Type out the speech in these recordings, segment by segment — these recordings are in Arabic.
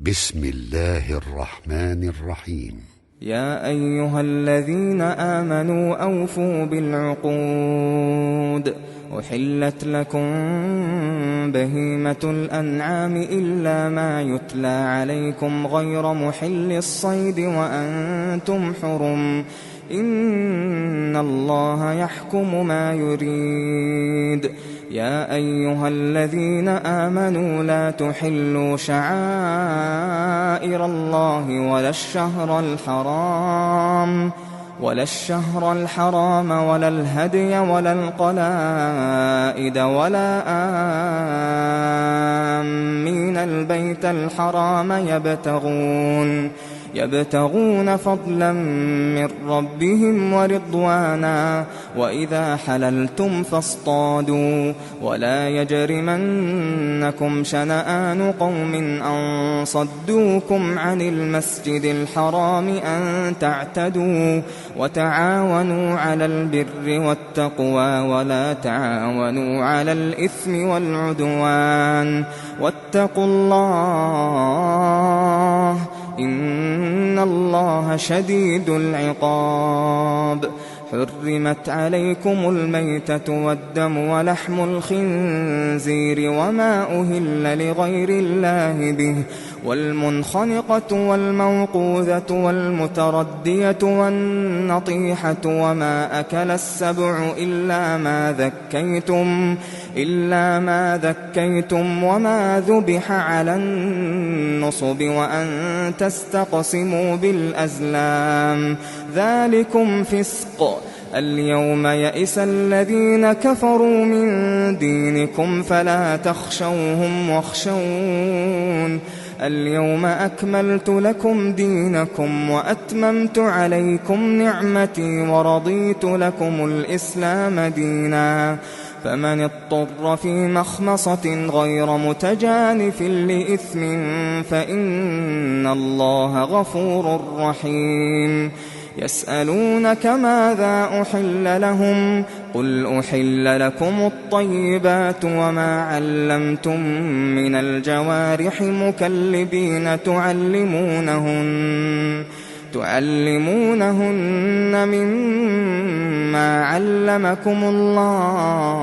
بسم الله الرحمن الرحيم. يا أيها الذين آمنوا أوفوا بالعقود. أحلت لكم بهيمة الأنعام إلا ما يتلى عليكم غير محل الصيد وأنتم حرم. إن الله يحكم ما يريد. يا أيها الذين آمنوا لا تحلوا شعائر الله ولا الشهر الحرام ولا الهدي ولا القلائد ولا آمين البيت الحرام يبتغون فضلا من ربهم ورضوانا. وإذا حللتم فاصطادوا ولا يجرمنكم شنآن قوم أن صدوكم عن المسجد الحرام أن تعتدوا. وتعاونوا على البر والتقوى ولا تعاونوا على الإثم والعدوان. واتقوا الله إن الله شديد العقاب. حرمت عليكم الميتة والدم ولحم الخنزير وما أهل لغير الله به والمنخنقة والموقوذة والمتردية والنطيحة وما أكل السبع إلا ما ذكيتم وما ذبح على النصب وأن تستقسموا بالأزلام ذلكم فسق. اليوم يئس الذين كفروا من دينكم فلا تخشوهم واخشون. اليوم أكملت لكم دينكم وأتممت عليكم نعمتي ورضيت لكم الإسلام دينا. فمن اضطر في مخمصة غير متجانف لإثم فإن الله غفور رحيم. يسألونك ماذا أحل لهم قل أحل لكم الطيبات وما علمتم من الجوارح مكلبين تعلمونهن مما علمكم الله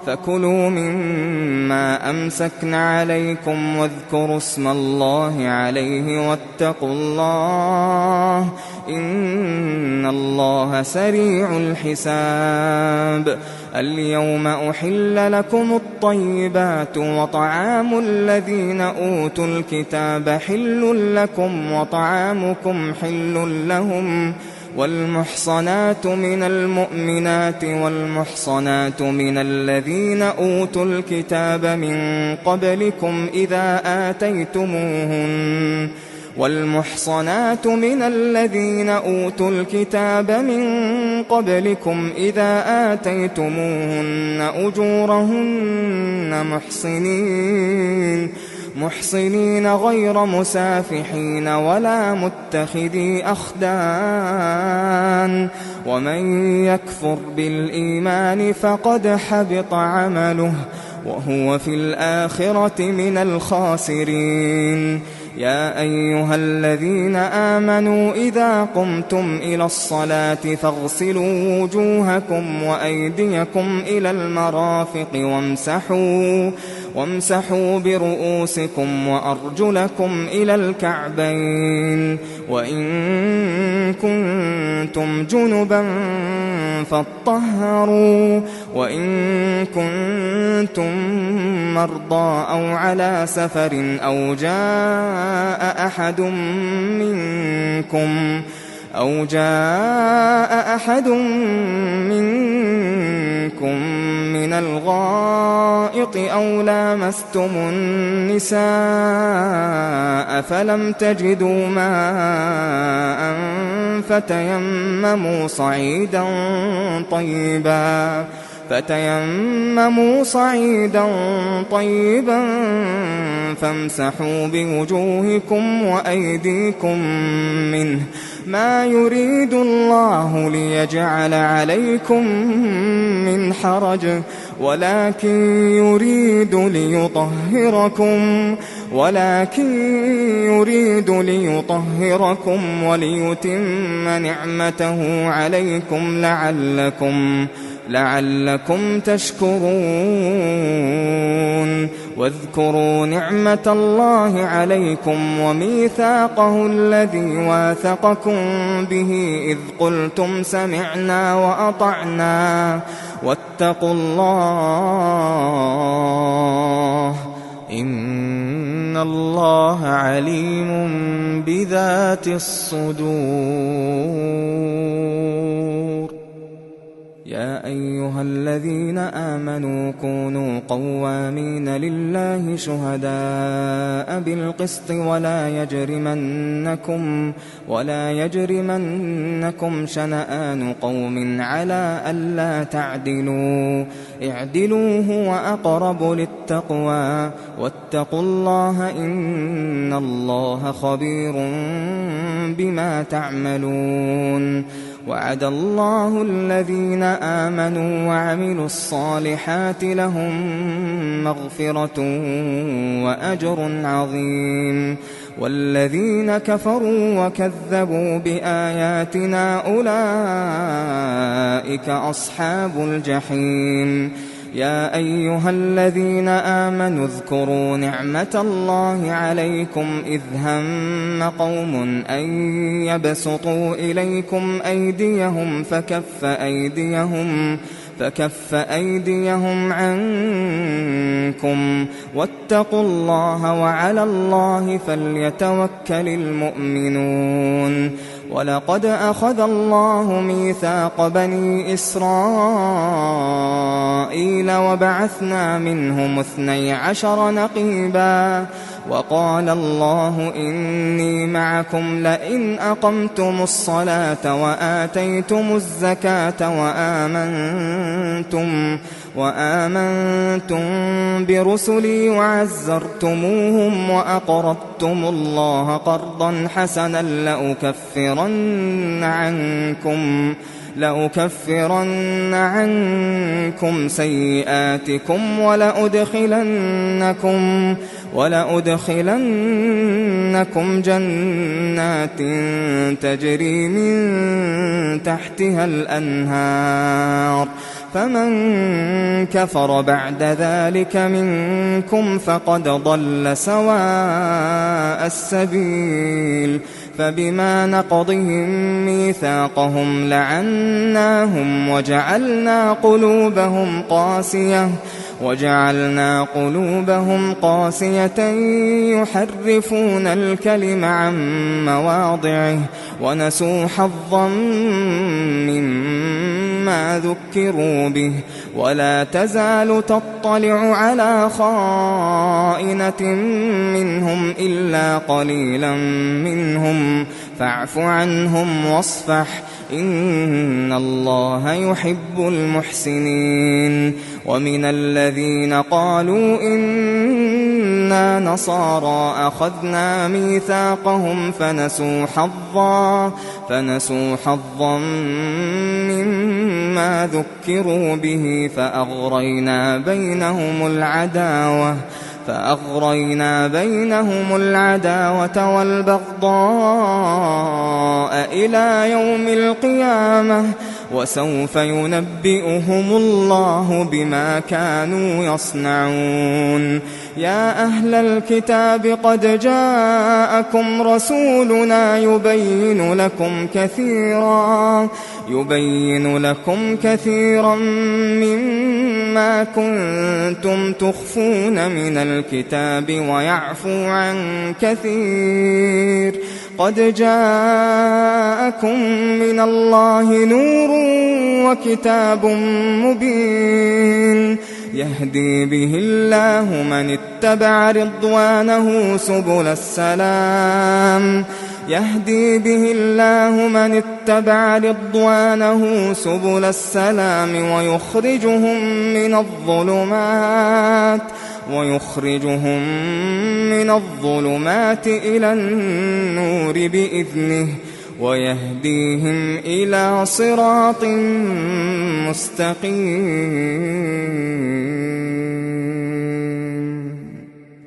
فكلوا مما أمسكن عليكم واذكروا اسم الله عليه واتقوا الله إن الله سريع الحساب. اليوم أحل لكم الطيبات وطعام الذين أوتوا الكتاب حل لكم وطعامكم حل لهم. والمحصنات من المؤمنات والمحصنات من الذين أوتوا الكتاب من قبلكم إذا آتيتموهن أجورهن محصنين غير مسافحين ولا متخذي أخدان. ومن يكفر بالإيمان فقد حبط عمله وهو في الآخرة من الخاسرين. يا أيها الذين آمنوا إذا قمتم إلى الصلاة فاغسلوا وجوهكم وأيديكم إلى المرافق وامسحوا برؤوسكم وأرجلكم إلى الكعبين. وإن كنتم جنبا فاطهروا. وإن كنتم مرضى أو على سفر أو جاء أحد منكم من الغائط أو لامستم النساء فلم تجدوا فتيمموا صعيدا طيبا فامسحوا بوجوهكم وأيديكم منه ما يريد الله ليجعل عليكم من حرج ولكن يريد ليطهركم وليتم نعمته عليكم لعلكم تشكرون. واذكروا نعمة الله عليكم وميثاقه الذي واثقكم به إذ قلتم سمعنا وأطعنا واتقوا الله إن الله عليم بذات الصدور. يا أيها الذين آمنوا كونوا قوامين لله شهداء بالقسط ولا يجرمنكم شنآن قوم على ألا تعدلوا اعدلوا هو أقرب للتقوى واتقوا الله إن الله خبير بما تعملون. وعد الله الذين آمنوا وعملوا الصالحات لهم مغفرة وأجر عظيم. والذين كفروا وكذبوا بآياتنا أولئك أصحاب الجحيم. يا أيها الذين آمنوا اذكروا نعمة الله عليكم إذ هم قوم أن يبسطوا إليكم أيديهم فكف أيديهم عنكم واتقوا الله وعلى الله فليتوكل المؤمنون. ولقد أخذ الله ميثاق بني إسرائيل وبعثنا منهم 12 نقيبا وقال الله إني معكم لئن أقمتم الصلاة وآتيتم الزكاة وآمنتم برسلي وعزرتموهم وأقرضتم الله قرضا حسنا لأكفرن عنكم سيئاتكم ولأدخلنكم جنات تجري من تحتها الأنهار فمن كفر بعد ذلك منكم فقد ضل سواء السبيل. فبما نقضهم ميثاقهم لعناهم وجعلنا قلوبهم قاسية يحرفون الكلم عن مواضعه ونسوا حظا مما ذكروا به ولا تزال تطلع على خائنة منهم إلا قليلا منهم فاعف عنهم واصفح إن الله يحب المحسنين. ومن الذين قالوا إنا نصارى أخذنا ميثاقهم فنسوا حظا مما ذكروا به فأغرينا بينهم العداوة والبغضاء إلى يوم القيامة وسوف ينبئهم الله بما كانوا يصنعون. يا أهل الكتاب قد جاءكم رسولنا يبين لكم كثيرا مما كنتم تخفون من الكتاب ويعفو عن كثير. قد جاءكم من الله نور وكتاب مبين يهدي به الله من اتبع رضوانه سبل السلام يهدي به الله من اتبع رضوانه سبل السلام ويخرجهم من الظلمات إلى النور بإذنه ويهديهم إلى صراط مستقيم.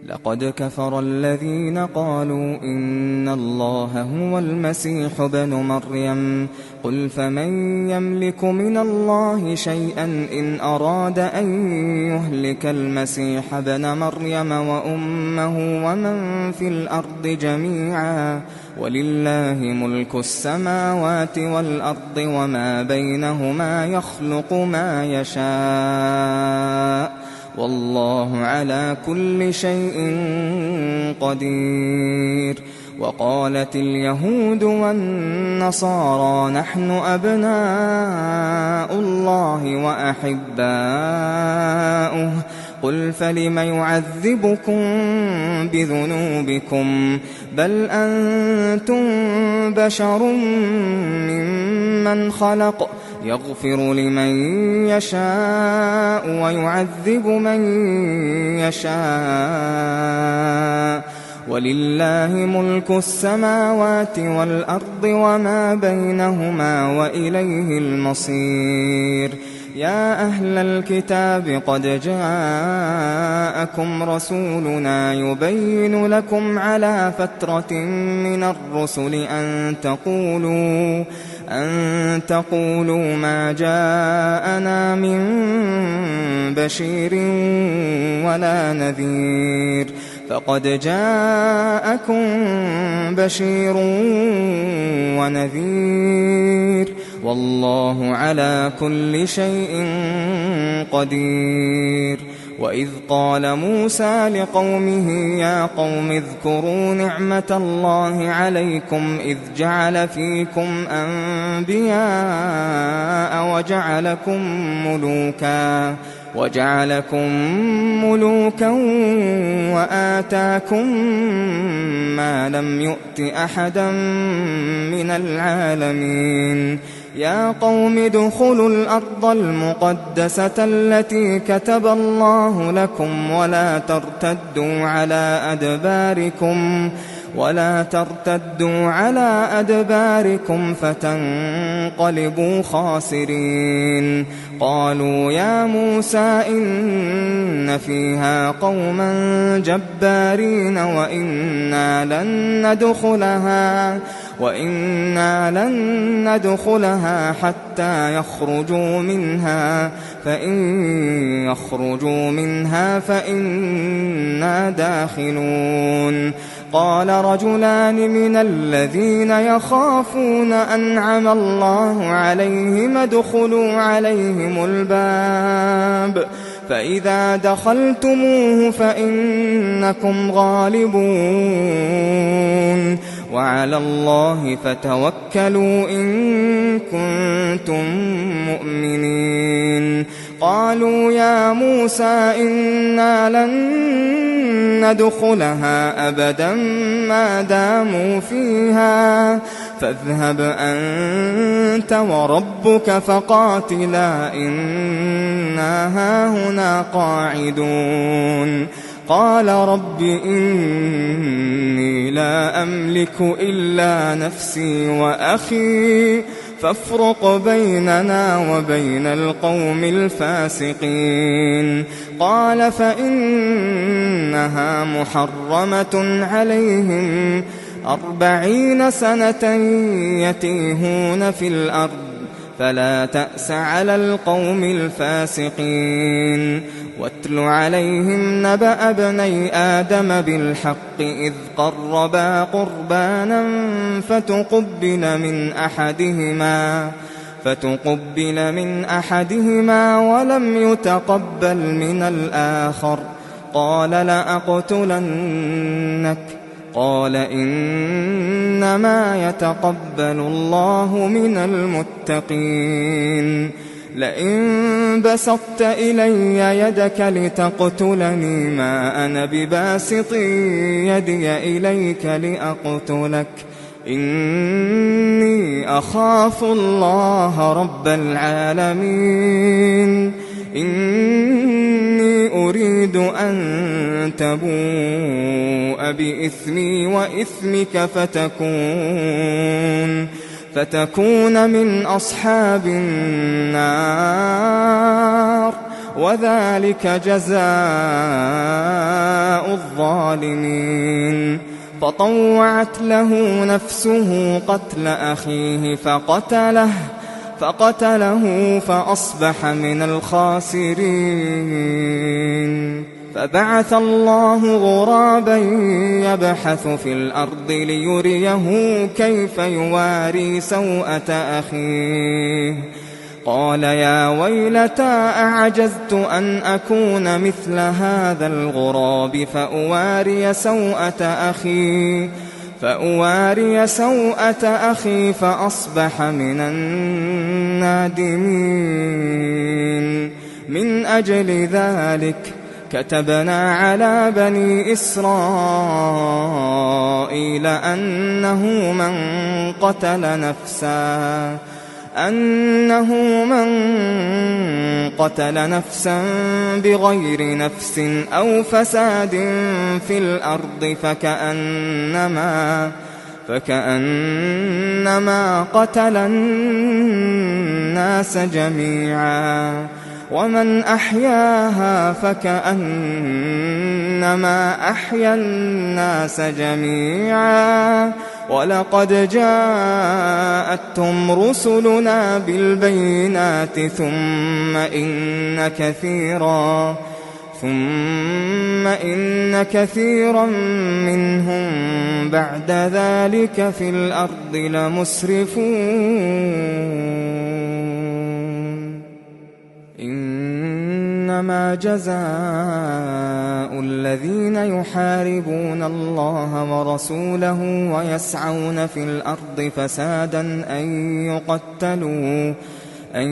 لقد كفر الذين قالوا إن الله هو المسيح ابن مريم قل فمن يملك من الله شيئا إن أراد أن يهلك المسيح ابن مريم وأمه ومن في الأرض جميعا ولله ملك السماوات والأرض وما بينهما يخلق ما يشاء والله على كل شيء قدير. وقالت اليهود والنصارى نحن أبناء الله وأحباؤه قل فلم يعذبكم بذنوبكم بل أنتم بشر ممن خلق يغفر لمن يشاء ويعذب من يشاء ولله ملك السماوات والأرض وما بينهما وإليه المصير. يا أهل الكتاب قد جاءكم رسولنا يبين لكم على فترة من الرسل أن تقولوا ما جاءنا من بشير ولا نذير فقد جاءكم بشير ونذير والله على كل شيء قدير. وإذ قال موسى لقومه يا قوم اذكروا نعمة الله عليكم إذ جعل فيكم أنبياء وجعلكم ملوكا وآتاكم ما لم يؤت أحدا من العالمين. يا قوم ادخلوا الأرض المقدسة التي كتب الله لكم ولا ترتدوا على أدباركم فتنقلبوا خاسرين. قالوا يا موسى إن فيها قوما جبارين وإنا لن ندخلها حتى يخرجوا منها فإن يخرجوا منها فإنا داخلون. قال رجلان من الذين يخافون أنعم الله عليهم ادخلوا عليهم الباب فإذا دخلتموه فإنكم غالبون وعلى الله فتوكلوا إن كنتم مؤمنين. قالوا يا موسى إنا لن ندخلها أبدا ما داموا فيها فاذهب أنت وربك فقاتلا إنا هاهنا قاعدون. قال رب إني لا أملك إلا نفسي وأخي فافرق بيننا وبين القوم الفاسقين. قال فإنها محرمة عليهم 40 سنة يتيهون في الأرض فلا تأس على القوم الفاسقين. واتل عليهم نبأ ابني آدم بالحق إذ قربا قربانا فتقبل من أحدهما ولم يتقبل من الآخر قال لأقتلنك قال إنما يتقبل الله من المتقين. لئن بسطت إلي يدك لتقتلني ما أنا بباسط يدي إليك لأقتلك إني أخاف الله رب العالمين إني أريد أن تبوء بإثمي وإثمك فتكون من أصحاب النار وذلك جزاء الظالمين فطوعت له نفسه قتل أخيه فقتله فأصبح من الخاسرين فبعث الله غرابا يبحث في الأرض ليريه كيف يواري سوءة أخيه قال يا ويلتى أعجزت أن أكون مثل هذا الغراب فأواري سوءة أخي فأصبح من النادمين من أجل ذلك كتبنا على بني إسرائيل أنه من قتل نفسا بغير نفس أو فساد في الأرض فكأنما قتل الناس جميعا ومن أحياها فكأنما أحيا الناس جميعا ولقد جاءتهم رسلنا بالبينات ثم إن كثيرا منهم بعد ذلك في الأرض لمسرفون إنما جزاء الذين يحاربون الله ورسوله ويسعون في الأرض فسادا أن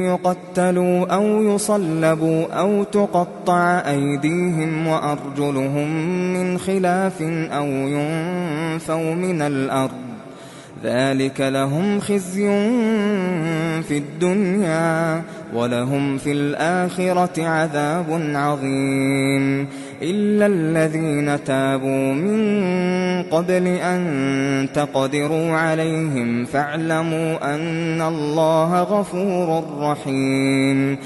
يقتلوا أو يصلبوا أو تقطع أيديهم وأرجلهم من خلاف أو ينفوا من الأرض ذلك لهم خزي في الدنيا ولهم في الآخرة عذاب عظيم إلا الذين تابوا من قبل أن تقدروا عليهم فاعلموا أن الله غفور رحيم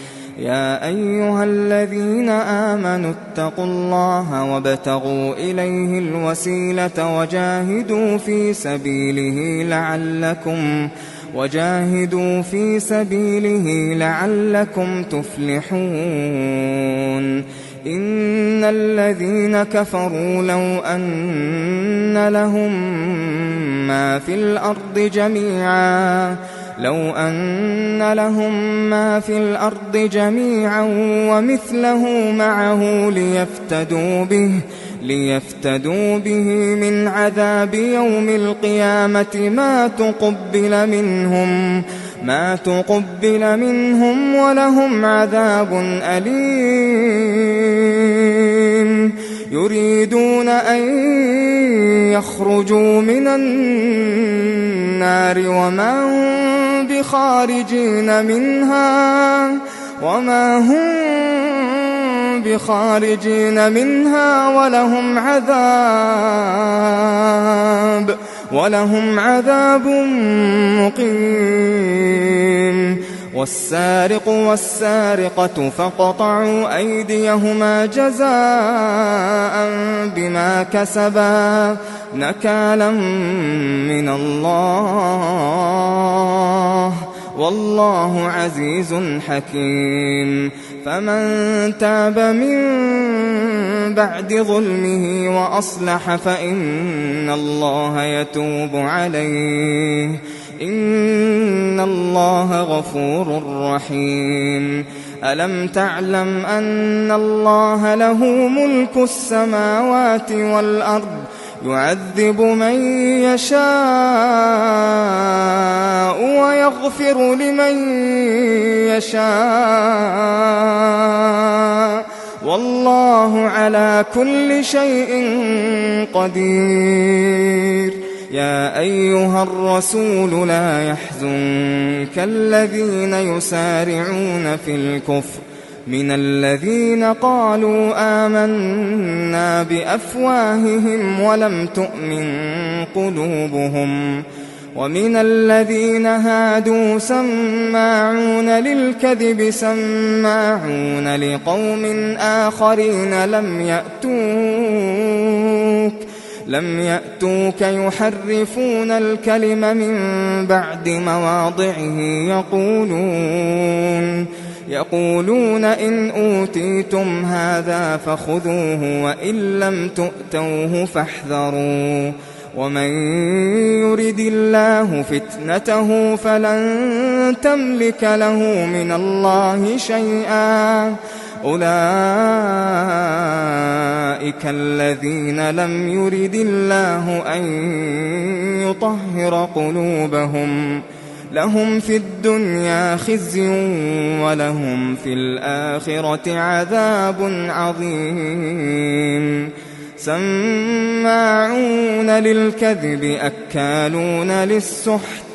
يا أيها الذين آمنوا اتقوا الله وابتغوا إليه الوسيلة وجاهدوا في سبيله لعلكم تفلحون إن الذين كفروا لو أن لهم ما في الأرض جميعا ومثله معه ليفتدوا به من عذاب يوم القيامة ما تقبل منهم ولهم عذاب أليم يريدون أن يخرجوا من النار وما هم بخارجين منها ولهم عذاب مقيم والسارق والسارقة فاقطعوا أيديهما جزاء بما كسبا نكالا من الله والله عزيز حكيم فمن تاب من بعد ظلمه وأصلح فإن الله يتوب عليه إن الله غفور رحيم ألم تعلم أن الله له ملك السماوات والأرض يعذب من يشاء ويغفر لمن يشاء والله على كل شيء قدير يا أيها الرسول لا يحزنك الذين يسارعون في الكفر من الذين قالوا آمنا بأفواههم ولم تؤمن قلوبهم ومن الذين هادوا سماعون للكذب سماعون لقوم آخرين لم يأتوك يحرفون الكلم من بعد مواضعه يقولون إن أوتيتم هذا فخذوه وإن لم تؤتوه فاحذروا ومن يرد الله فتنته فلن تملك له من الله شيئا أولئك الذين لم يرد الله أن يطهر قلوبهم لهم في الدنيا خزي ولهم في الآخرة عذاب عظيم سماعون للكذب أكالون للسحت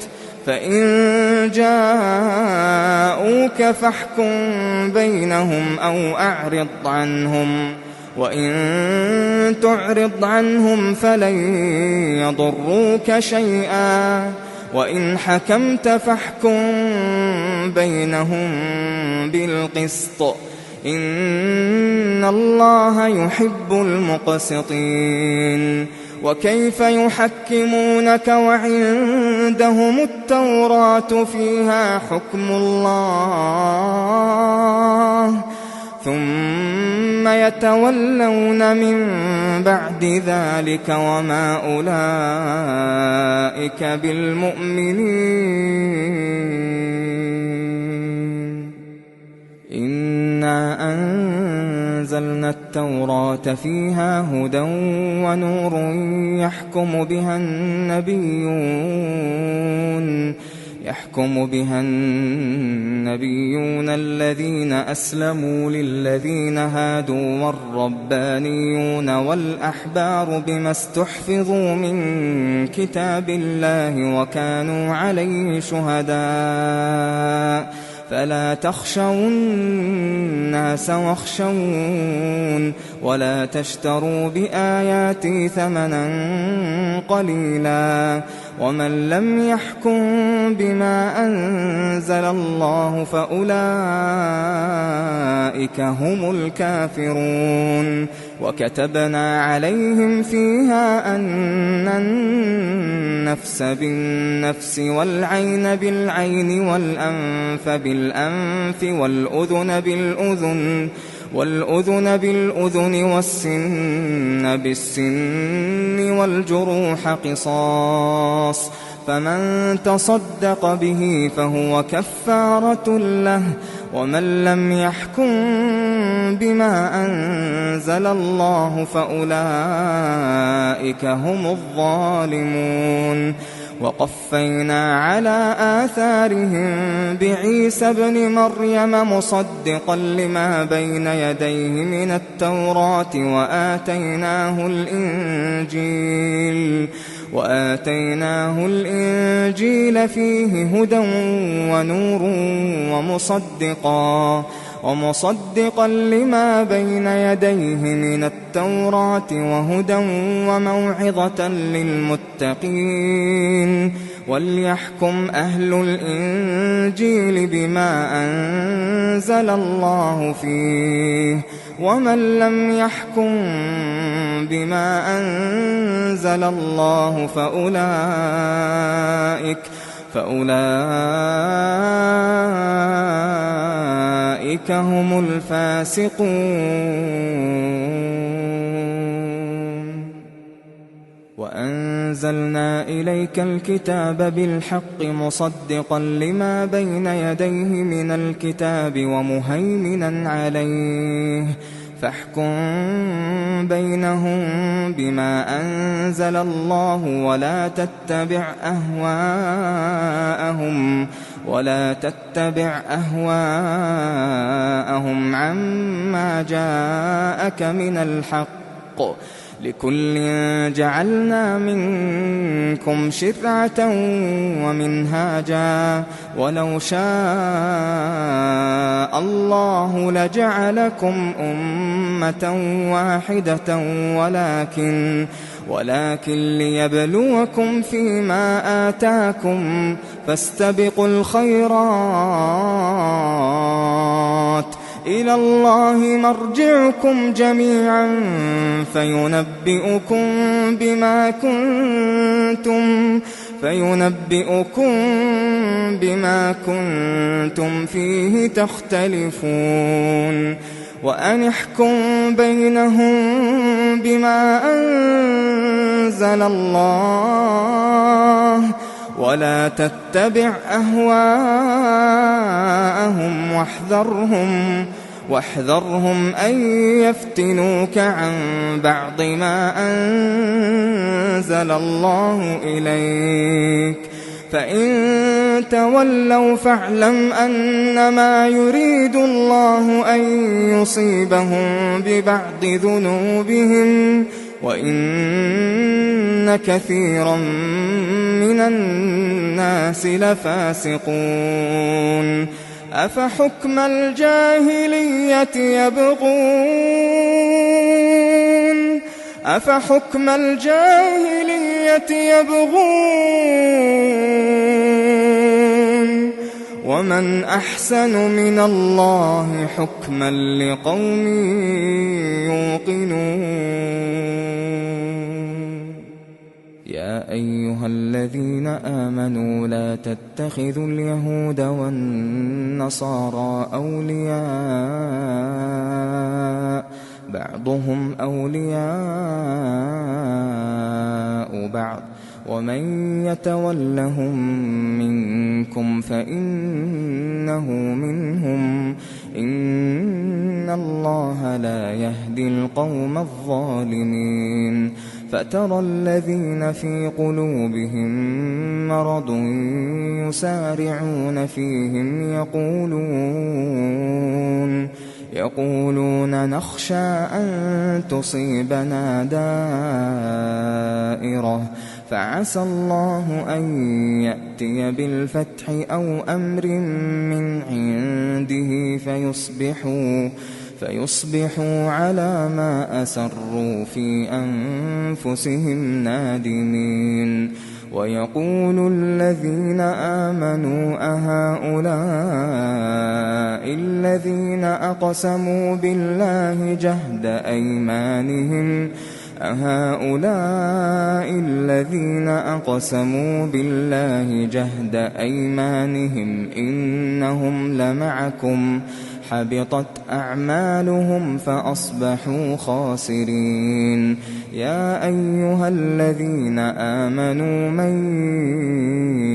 فإن جاءوك فاحكم بينهم أو أعرض عنهم وإن تعرض عنهم فلن يضروك شيئا وإن حكمت فاحكم بينهم بالقسط إن الله يحب المقسطين وكيف يحكمونك وعندهم التوراة فيها حكم الله ثم يتولون من بعد ذلك وما أولئك بالمؤمنين إنا أنزلنا التوراة فيها هدى ونور يحكم بها النبيون الذين أسلموا للذين هادوا والربانيون والأحبار بما استحفظوا من كتاب الله وكانوا عليه شهداء فلا تخشوا الناس واخشون ولا تشتروا بآياتي ثمنا قليلا ومن لم يحكم بما أنزل الله فأولئك هم الكافرون وكتبنا عليهم فيها أن النفس بالنفس والعين بالعين والأنف بالأنف والأذن بالأذن والسن بالسن والجروح قصاص فمن تصدق به فهو كفارة له ومن لم يحكم بما أنزل الله فأولئك هم الظالمون وقفينا على آثارهم بعيسى ابن مريم مصدقا لما بين يديه من التوراة وآتيناه الإنجيل فيه هدى ونور ومصدقا لما بين يديه من التوراة وهدى وموعظة للمتقين وليحكم أهل الإنجيل بما أنزل الله فيه ومن لم يحكم بما أنزل الله فأولئك هم الفاسقون وأنزلنا إليك الكتاب بالحق مصدقا لما بين يديه من الكتاب ومهيمنا عليه فاحكم بينهم بما أنزل الله ولا تتبع أهواءهم عما جاءك من الحق لكل جعلنا منكم شرعة ومنهاجا ولو شاء الله لجعلكم أمة واحدة ولكن ليبلوكم فيما آتاكم فاستبقوا الخيرات إلى الله مرجعكم جميعا فينبئكم بما كنتم فيه تختلفون وأن احكم بينهم بما أنزل الله ولا تتبع أهواءهم واحذرهم أن يفتنوك عن بعض ما أنزل الله إليك فإن تولوا فاعلم أنما يريد الله أن يصيبهم ببعض ذنوبهم وإن كثيرا من الناس لفاسقون أفحكم الجاهلية يبغون ومن أحسن من الله حكما لقوم يوقنون يا أيها الذين آمنوا لا تتخذوا اليهود والنصارى أولياء بعضهم أولياء بعض ومن يتولهم منكم فإنه منهم إن الله لا يهدي القوم الظالمين فترى الذين في قلوبهم مرض يسارعون فيهم يقولون نخشى أن تصيبنا دائرة فعسى الله أن يأتي بالفتح أو أمر من عنده فيصبحوا على ما أسروا في أنفسهم نادمين ويقول الذين آمنوا أهؤلاء الذين أقسموا بالله جهد أيمانهم إنهم لمعكم حبطت أعمالهم فأصبحوا خاسرين يا أيها الذين آمنوا من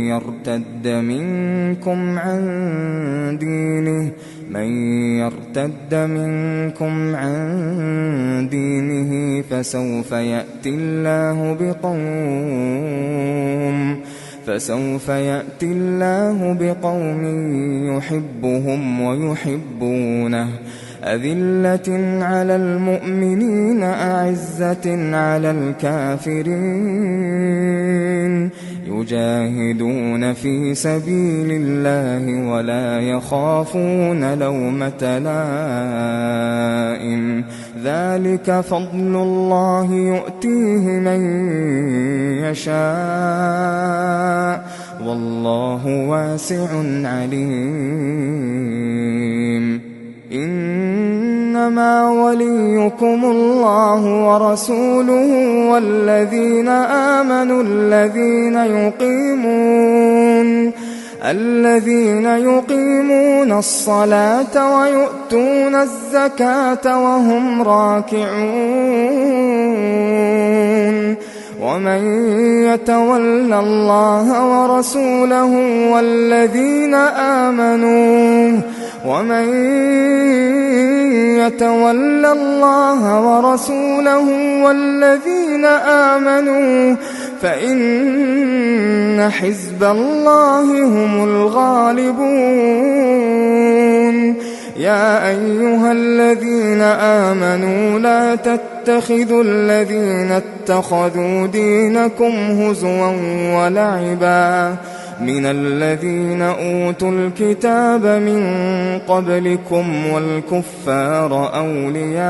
يرتد منكم عن دينه فسوف يأتي الله بقوم يحبهم ويحبونه أذلة على المؤمنين أعزة على الكافرين يجاهدون في سبيل الله ولا يخافون لومة لائم ذلك فضل الله يؤتيه من يشاء والله واسع عليم إنما وليكم الله ورسوله والذين آمنوا الذين يقيمون الصلاة ويؤتون الزكاة وهم راكعون ومن يتول الله ورسوله والذين آمنوا فإن حزب الله هم الغالبون يا أيها الذين آمنوا لا تتخذوا الذين اتخذوا دينكم هزوا ولعبا من الذين أوتوا الكتاب من قبلكم والكفار أولياء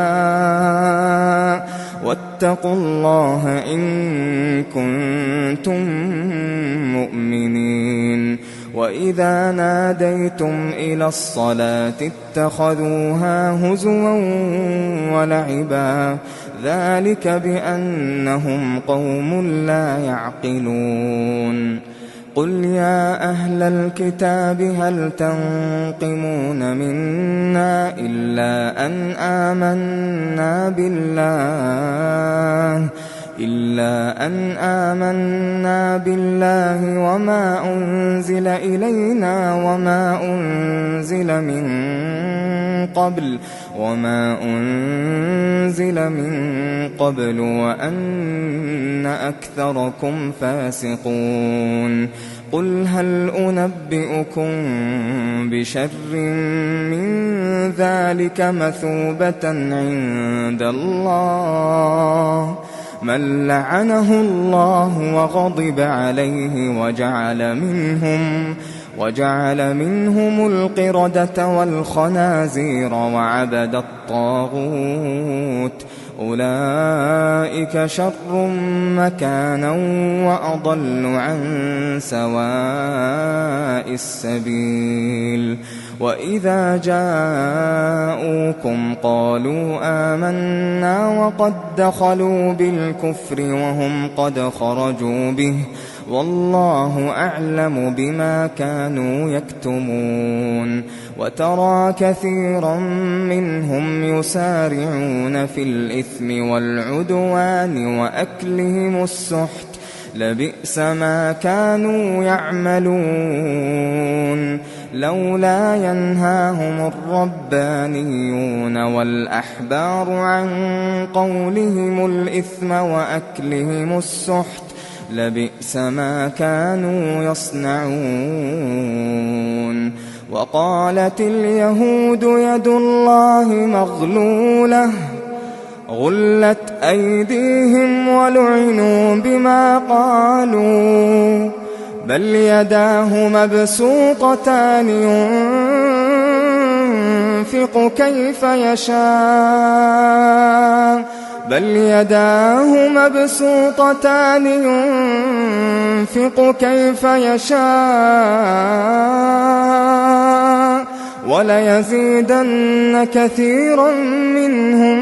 واتقوا الله إن كنتم مؤمنين. وإذا ناديتم إلى الصلاة اتخذوها هزوا ولعبا ذلك بأنهم قوم لا يعقلون. قل يا أهل الكتاب هل تنقمون منا إلا أن آمنا بالله وما أنزل إلينا وما أنزل من قبل وأن أكثركم فاسقون. قل هل أنبئكم بشر من ذلك مثوبة عند الله من لعنه الله وغضب عليه وجعل منهم القردة والخنازير وعبد الطاغوت أولئك شر مكانا وأضل عن سواء السبيل. وإذا جاءوكم قالوا آمنا وقد دخلوا بالكفر وهم قد خرجوا به والله أعلم بما كانوا يكتمون. وترى كثيرا منهم يسارعون في الإثم والعدوان وأكلهم السحت لبئس ما كانوا يعملون. لولا ينهاهم الربانيون والأحبار عن قولهم الإثم وأكلهم السحت لبئس ما كانوا يصنعون. وقالت اليهود يد الله مغلولة غلت أيديهم ولعنوا بما قالوا بل يداه مبسوطتان ينفق كيف يشاء وليزيدن كثيرا منهم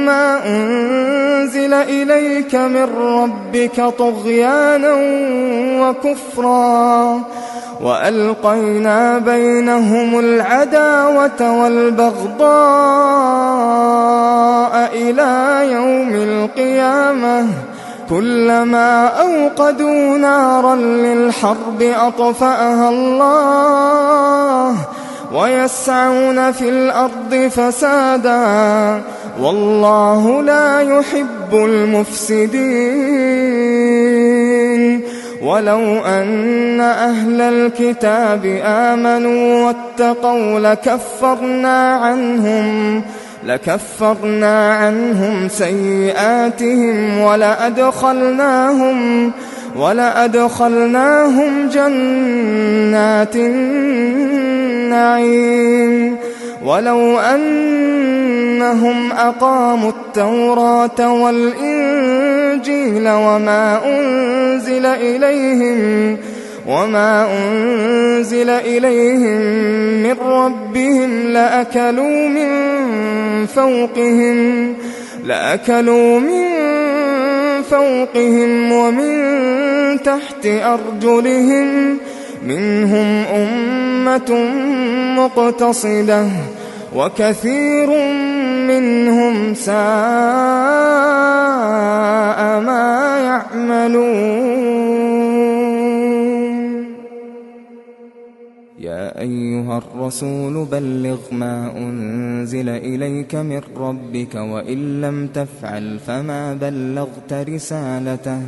ما أنزل إليك من ربك طغيانا وكفرا وألقينا بينهم العداوة والبغضاء إلى يوم القيامة كلما أوقدوا نارا للحرب أطفأها الله ويسعون في الأرض فسادا والله لا يحب المفسدين. ولو أن أهل الكتاب آمنوا واتقوا لكفرنا عنهم سيئاتهم ولأدخلناهم جنات النعيم. ولو أنهم أقاموا التوراة والإنجيل وما أنزل إليهم من ربهم لأكلوا من فوقهم ومن تحت أرجلهم منهم أمة مقتصدة وكثير منهم ساء ما يعملون. يا أيها الرسول بلغ ما أنزل إليك من ربك وإن لم تفعل فما بلغت رسالته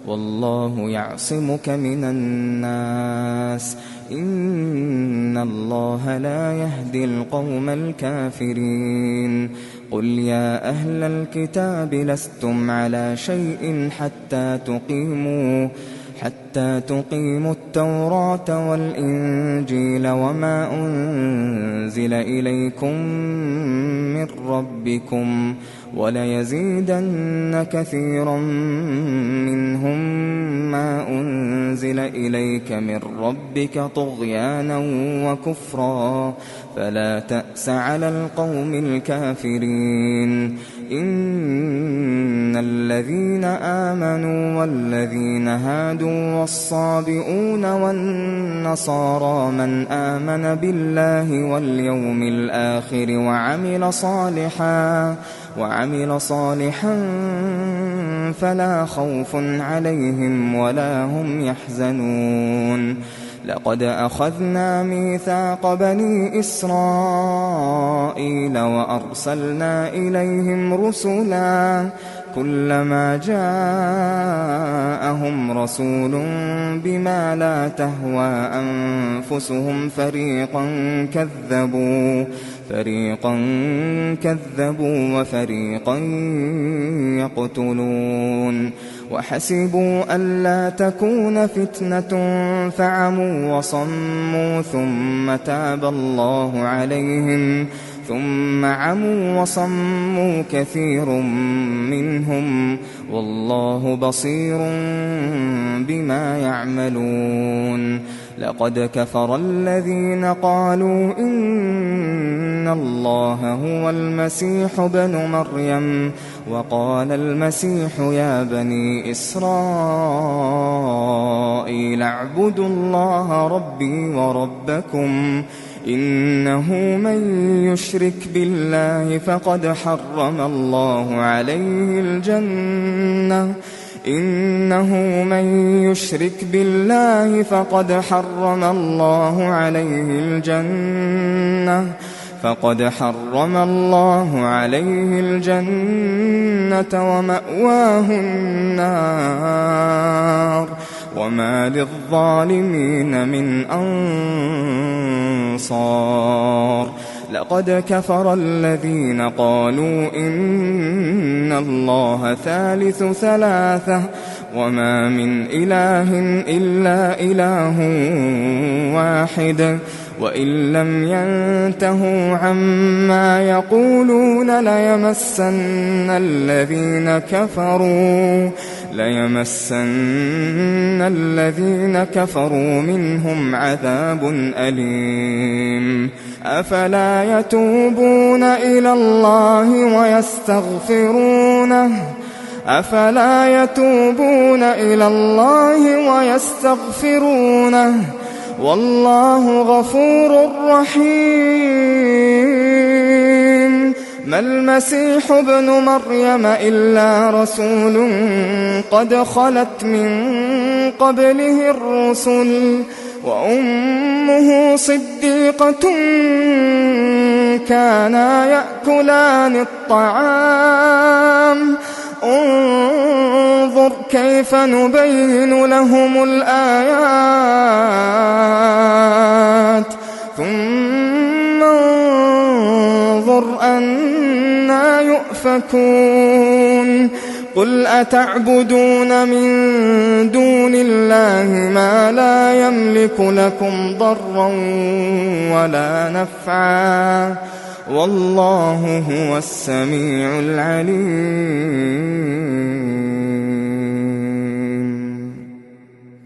والله يعصمك من الناس إن الله لا يهدي القوم الكافرين قل يا أهل الكتاب لستم على شيء حتى تقيموا التوراة والإنجيل وما أنزل إليكم من ربكم وليزيدن كثيرا منهم ما أنزل إليك من ربك طغيانا وكفرا فلا تأس على القوم الكافرين إن الذين آمنوا والذين هادوا والصابئون والنصارى من آمن بالله واليوم الآخر وعمل صالحا فلا خوف عليهم ولا هم يحزنون لقد أخذنا ميثاق بني إسرائيل وأرسلنا إليهم رسلا كلما جاءهم رسول بما لا تهوى أنفسهم فريقا كذبوا وفريقا يقتلون وحسبوا ألا تكون فتنة فعموا وصموا ثم عموا وصموا كثير منهم والله بصير بما يعملون لقد كفر الذين قالوا إن الله هو المسيح ابن مريم وقال المسيح يا بني إسرائيل اعبدوا الله ربي وربكم إنه من يشرك بالله فقد حرم الله عليه الجنة ومأواه النار وما للظالمين من أنصار لقد كفر الذين قالوا إن الله ثالث ثلاثة وما من إله إلا إله واحد وإن لم ينتهوا عما يقولون ليمسن الذين كفروا منهم عذاب أليم أفلا يتوبون إلى الله ويستغفرونه والله غفور رحيم ما المسيح ابن مريم إلا رسول قد خلت من قبله الرسل وأمه صديقة كانا يأكلان الطعام انظر كيف نبين لهم الآيات ثم انظر أنى يؤفكون قل أتعبدون من دون الله ما لا يملك لكم ضرا ولا نفعا والله هو السميع العليم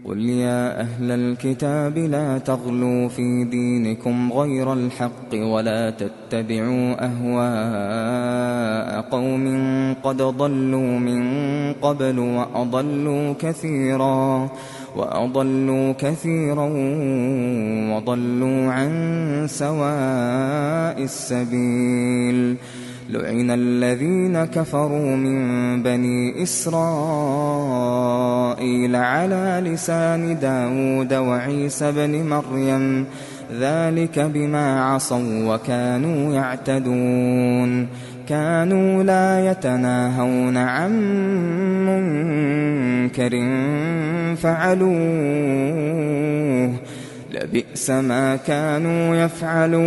قل يا أهل الكتاب لا تغلوا في دينكم غير الحق ولا تتبعوا أهواء قوم قد ضلوا من قبل وأضلوا كثيرا وضلوا عن سواء السبيل لعن الذين كفروا من بني إسرائيل على لسان داود وعيسى بن مريم ذلك بما عصوا وكانوا يعتدون كانوا لا يتناهون عن منكر فعلوه لبئس ما كانوا يفعلون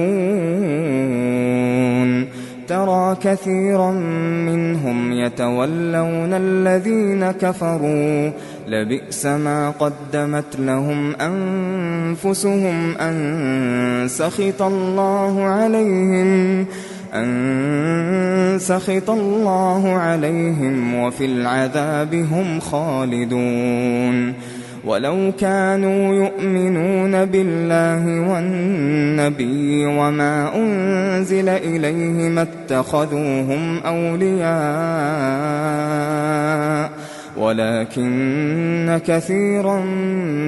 ترى كثيرا منهم يتولون الذين كفروا لبئس ما قدمت لهم أنفسهم أن سخط الله عليهم وفي العذاب هم خالدون ولو كانوا يؤمنون بالله والنبي وما أنزل إليه ما اتخذوهم أولياء ولكن كثيرا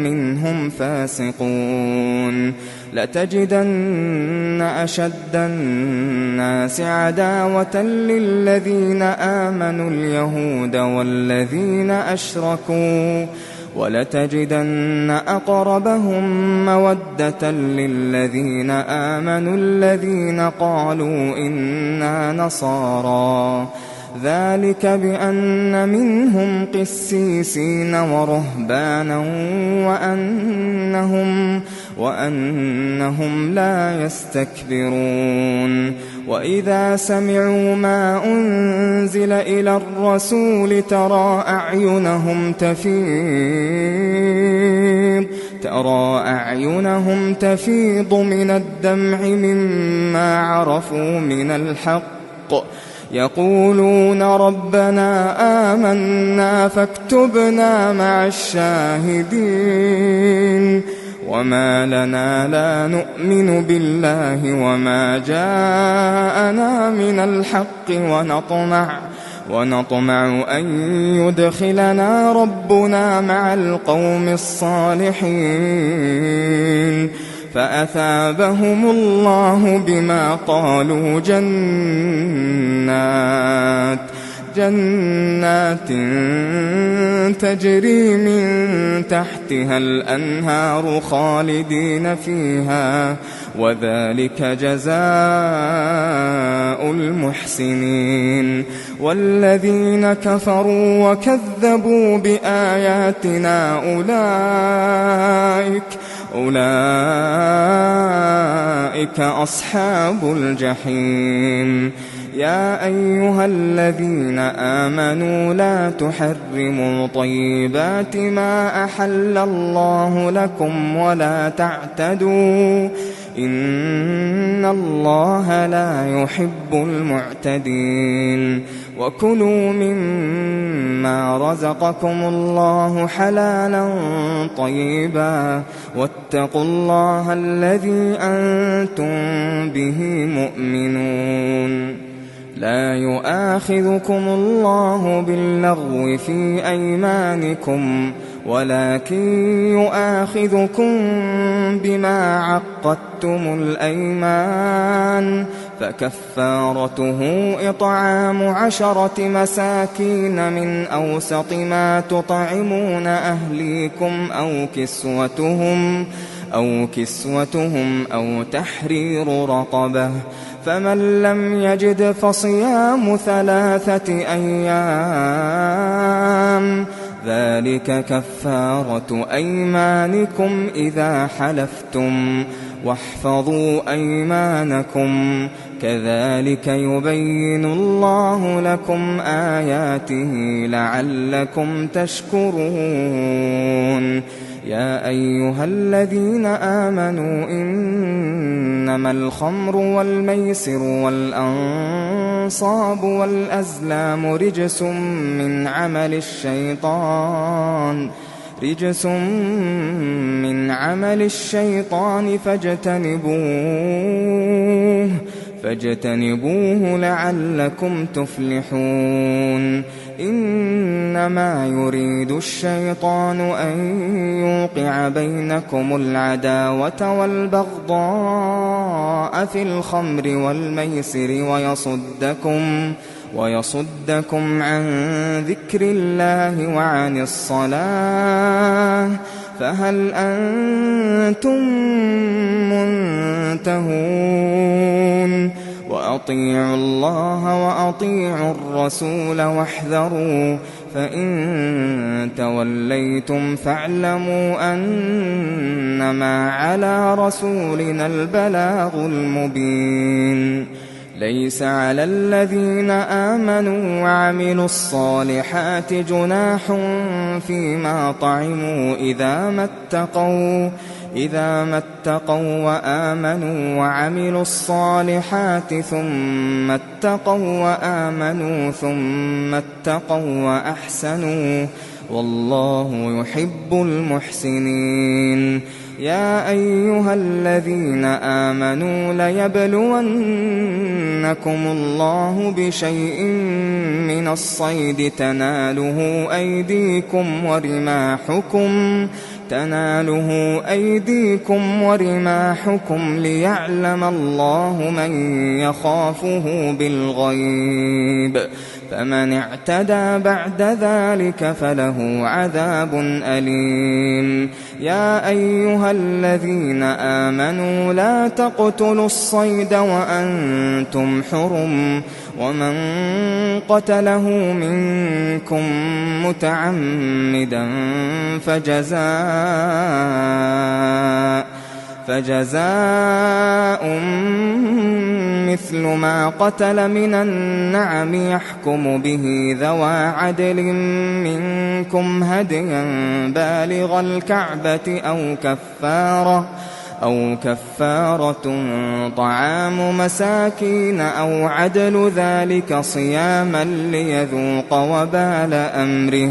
منهم فاسقون لتجدن أشد الناس عداوة للذين آمنوا اليهود والذين أشركوا ولتجدن أقربهم مودة للذين آمنوا الذين قالوا إنا نصارى ذلك بأن منهم قسيسين ورهبانا وأنهم لا يستكبرون وإذا سمعوا ما أنزل إلى الرسول ترى أعينهم تفيض من الدمع مما عرفوا من الحق يقولون ربنا آمنا فاكتبنا مع الشاهدين وما لنا لا نؤمن بالله وما جاءنا من الحق ونطمع أن يدخلنا ربنا مع القوم الصالحين فأثابهم الله بما قالوا جنات تجري من تحتها الأنهار خالدين فيها وذلك جزاء المحسنين والذين كفروا وكذبوا بآياتنا أولئك أصحاب الجحيم يا أيها الذين آمنوا لا تحرموا طيبات ما أحل الله لكم ولا تعتدوا إن الله لا يحب المعتدين وكلوا مما رزقكم الله حلالا طيبا واتقوا الله الذي أنتم به مؤمنون لا يؤاخذكم الله باللغو في أيمانكم ولكن يؤاخذكم بما عقدتم الأيمان فكفارته إطعام 10 مساكين من أوسط ما تطعمون أهليكم أو كسوتهم أو تحرير رقبة فمن لم يجد فصيام 3 أيام ذلك كفارة أيمانكم إذا حلفتم واحفظوا أيمانكم كذلك يبين الله لكم آياته لعلكم تشكرون يا أيها الذين آمنوا إنما الخمر والميسر والأنصاب والأزلام رجس من عمل الشيطان فاجتنبوه لعلكم تفلحون إنما يريد الشيطان أن يوقع بينكم العداوة والبغضاء في الخمر والميسر ويصدكم عن ذكر الله وعن الصلاة فهل أنتم منتهون وأطيعوا الله وأطيعوا الرسول واحذروا فإن توليتم فاعلموا أنما على رسولنا البلاغ المبين ليس على الذين آمنوا وعملوا الصالحات جناح فيما طعموا إذا ما اتقوا وآمنوا وعملوا الصالحات ثم اتقوا وآمنوا ثم اتقوا وأحسنوا والله يحب المحسنين يا أيها الذين آمنوا ليبلونكم الله بشيء من الصيد تناله أيديكم ورماحكم ليعلم الله من يخافه بالغيب فمن اعتدى بعد ذلك فله عذاب أليم يا أيها الذين آمنوا لا تقتلوا الصيد وأنتم حرم ومن قتله منكم متعمدا فجزاء مثل ما قتل من النعم يحكم به ذوى عدل منكم هديا بالغ الكعبة أو كفارة طعام مساكين أو عدل ذلك صياما ليذوق وبال أمره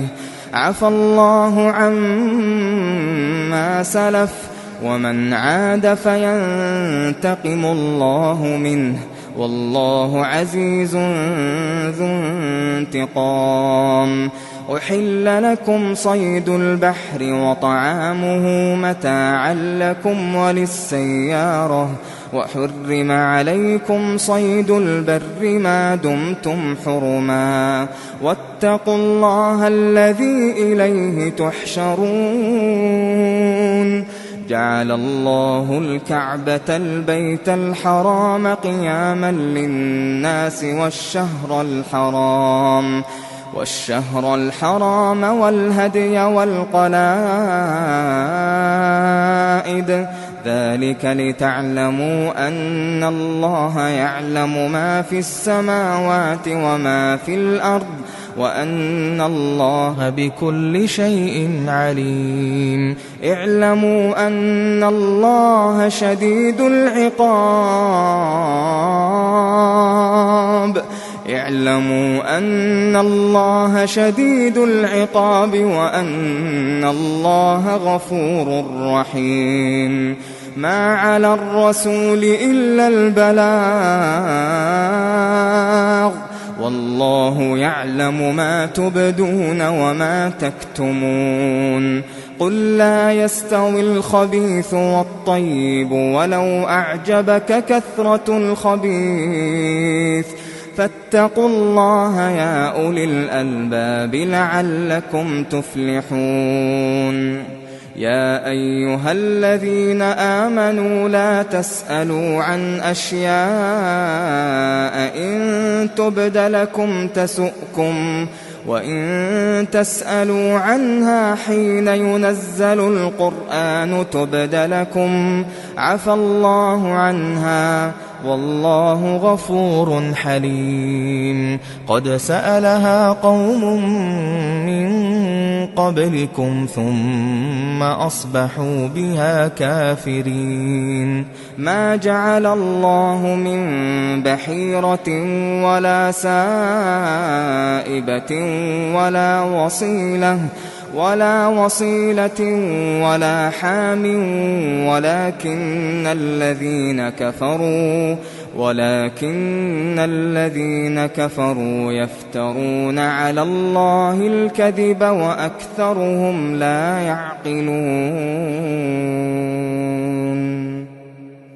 عفى الله عما سلف ومن عاد فينتقم الله منه والله عزيز ذو انتقام أحل لكم صيد البحر وطعامه متاعا لكم وللسيارة وحرم عليكم صيد البر ما دمتم حرما واتقوا الله الذي إليه تحشرون جعل الله الكعبة البيت الحرام قياما للناس والشهر الحرام والهدي والقلائد ذلك لتعلموا أن الله يعلم ما في السماوات وما في الأرض وأن الله بكل شيء عليم اعلموا أن الله شديد العقاب وأن الله غفور رحيم ما على الرسول إلا البلاغ والله يعلم ما تبدون وما تكتمون قل لا يستوي الخبيث والطيب ولو أعجبك كثرة الخبيث فاتقوا الله يا أولي الألباب لعلكم تفلحون يا أيها الذين آمنوا لا تسألوا عن أشياء إن تبد لكم تسؤكم وإن تسألوا عنها حين ينزل القرآن تبد لكم عفى الله عنها والله غفور حليم قد سألها قوم من قبلكم ثم أصبحوا بها كافرين ما جعل الله من بحيرة ولا سائبة ولا وصيلة ولا حام ولكن الذين كفروا يفترون على الله الكذب وأكثرهم لا يعقلون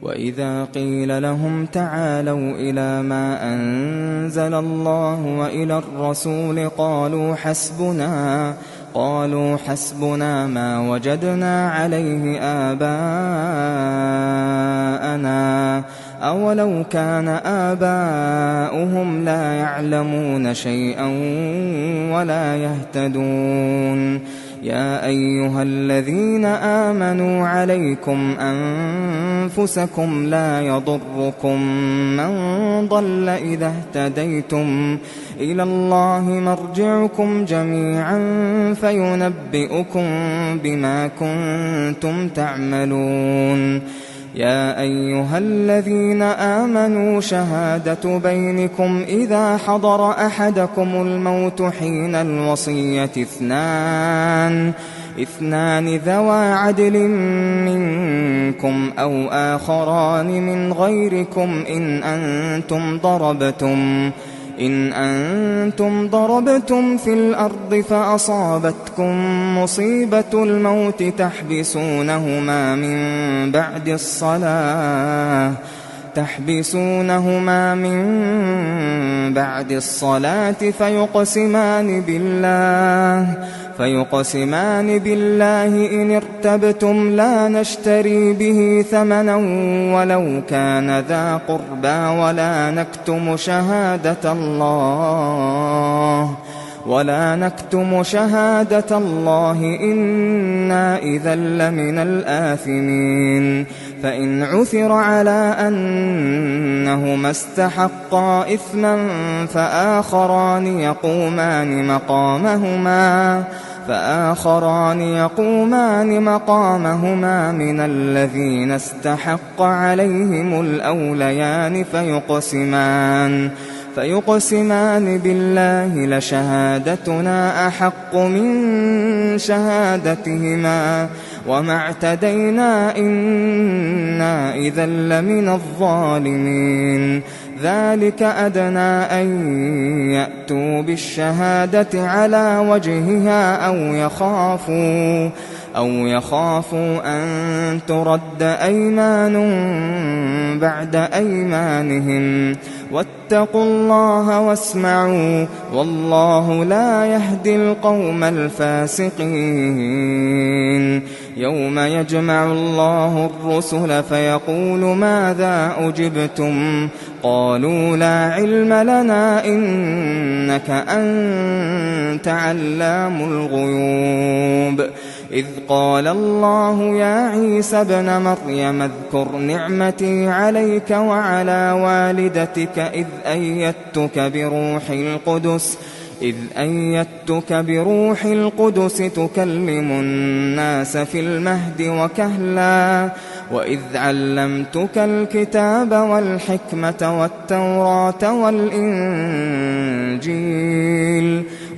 وإذا قيل لهم تعالوا إلى ما أنزل الله وإلى الرسول قالوا حسبنا ما وجدنا عليه آباءنا أولو كان آباؤهم لا يعلمون شيئا ولا يهتدون يا أيها الذين آمنوا عليكم أنفسكم لا يضركم من ضل إذا اهتديتم إلى الله مرجعكم جميعا فينبئكم بما كنتم تعملون يا أيها الذين آمنوا شهادة بينكم إذا حضر أحدكم الموت حين الوصية اثنان ذوى عدل منكم أو آخران من غيركم إن أنتم ضربتم في الأرض فأصابتكم مصيبة الموت تحبسونهما من بعد الصلاة فيقسمان بالله إن ارتبتم لا نشتري به ثمنا ولو كان ذا قربى ولا نكتم شهادة الله إنا إذا لمن الآثمين فإن عثر على أنهما استحقا إثما فآخران يقومان مقامهما من الذين استحق عليهم الأوليان فيقسمان بالله لشهادتنا أحق من شهادتهما وما اعتدينا إنا إذا لمن الظالمين ذلك أدنى أن يأتوا بالشهادة على وجهها أو يخافوا أن ترد أيمان بعد أيمانهم واتقوا الله واسمعوا والله لا يهدي القوم الفاسقين يوم يجمع الله الرسل فيقول ماذا أجبتم قالوا لا علم لنا إنك أنت علام الغيوب إذ قال الله يا عيسى ابن مريم اذكر نعمتي عليك وعلى والدتك إذ أيدتك بروح القدس تكلم الناس في المهد وكهلا وإذ علمتك الكتاب والحكمة والتوراة والإنجيل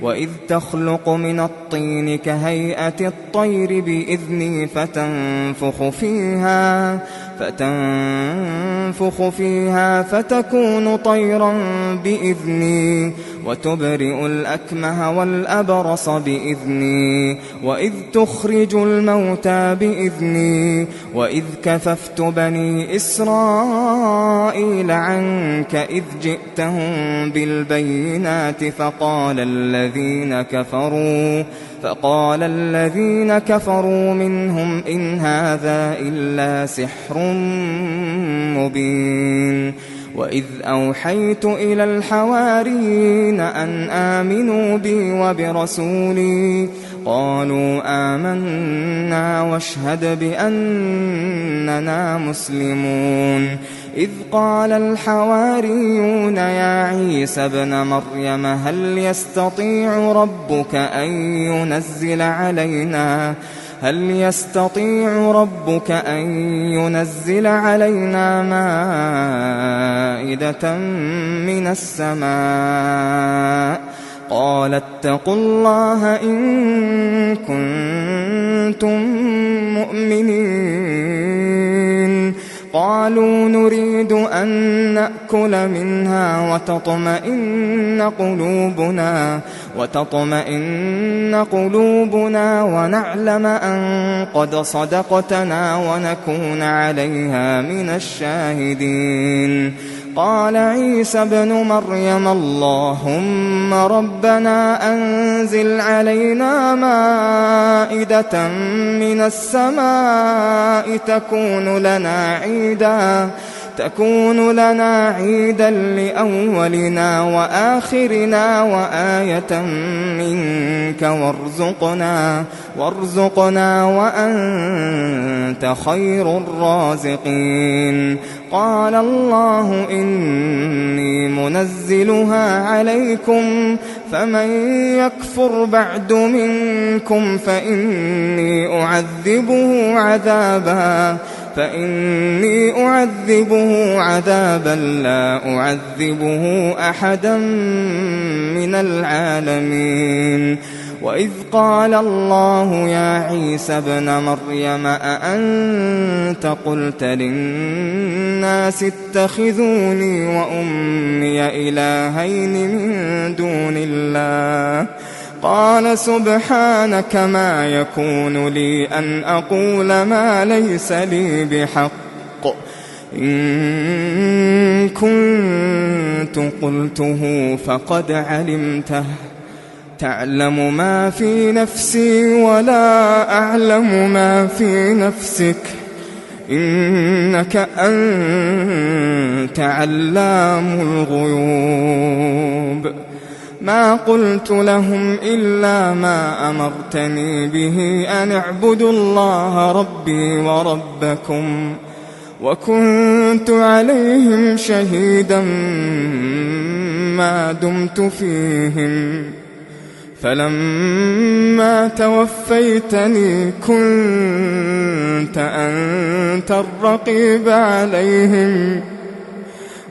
وإذ تخلق من الطين كهيئة الطير بإذني فتنفخ فيها فتكون طيرا بإذني وتبرئ الأكمه والأبرص بإذني وإذ تخرج الموتى بإذني وإذ كففت بني إسرائيل عنك إذ جئتهم بالبينات فقال الذين كفروا منهم إن هذا إلا سحر مبين وإذ أوحيت إلى الحواريين أن آمنوا بي وبرسولي قالوا آمنا واشهد بأننا مسلمون إذ قال الحواريون يا عيسى ابن مريم هل يستطيع ربك أن ينزل علينا مائدة من السماء قال اتقوا الله إن كنتم مؤمنين قالوا نريد أن نأكل منها وتطمئن قلوبنا ونعلم أن قد صدقتنا ونكون عليها من الشاهدين قال عيسى ابن مريم اللهم ربنا أنزل علينا مائدة من السماء تكون لنا عيدا لأولنا وآخرنا وآية منك وارزقنا وأنت خير الرازقين. قال الله إني منزلها عليكم فمن يكفر بعد منكم فإني أعذبه عذابا لا أعذبه أحدا من العالمين. وإذ قال الله يا عيسى ابن مريم أأنت قلت للناس اتخذوني وأمي إلهين من دون الله قال سبحانك ما يكون لي أن أقول ما ليس لي بحق إن كنت قلته فقد علمته تعلم ما في نفسي ولا أعلم ما في نفسك إنك أنت علام الغيوب. ما قلت لهم إلا ما أمرتني به أن اعبدوا الله ربي وربكم وكنت عليهم شهيدا ما دمت فيهم فلما توفيتني كنت أنت الرقيب عليهم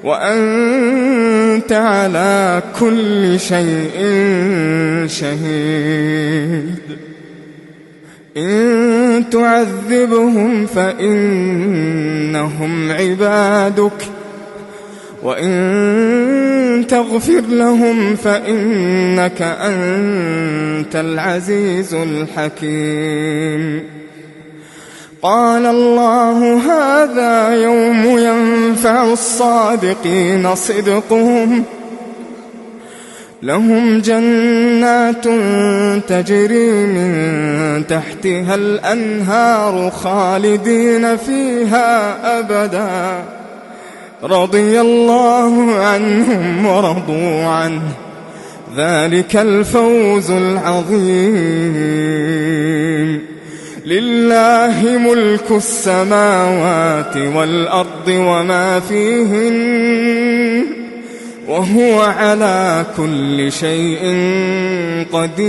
وأنت على كل شيء شهيد. إن تعذبهم فإنهم عبادك وإن تغفر لهم فإنك أنت العزيز الحكيم. قال الله هذا يوم ينفع الصادقين صدقهم لهم جنات تجري من تحتها الأنهار خالدين فيها أبدا رضي الله عنهم ورضوا عنه ذلك الفوز العظيم. لله ملك السماوات والأرض وما فيهن وهو على كل شيء قدير.